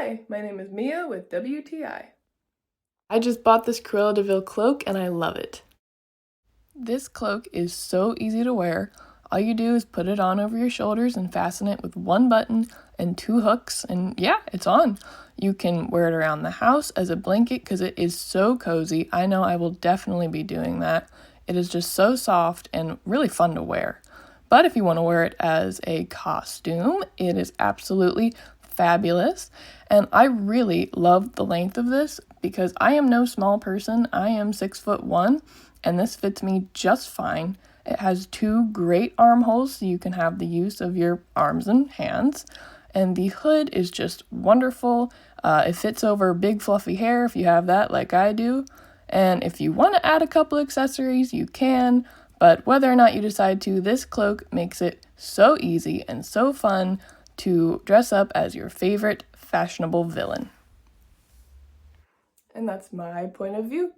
Hi, my name is Mia with WTI. I just bought this Cruella Deville cloak and I love it. This cloak is so easy to wear. All you do is put it on over your shoulders and fasten it with one button and two hooks, and yeah, it's on. You can wear it around the house as a blanket because it is so cozy. I know I will definitely be doing that. It is just so soft and really fun to wear. But if you want to wear it as a costume, it is absolutely fabulous. And I really love the length of this because I am no small person. I am 6'1", and this fits me just fine. It has two great armholes so you can have the use of your arms and hands. And the hood is just wonderful. It fits over big fluffy hair if you have that like I do. And if you want to add a couple accessories, you can. But whether or not you decide to, this cloak makes it so easy and so fun to dress up as your favorite fashionable villain. And that's my point of view.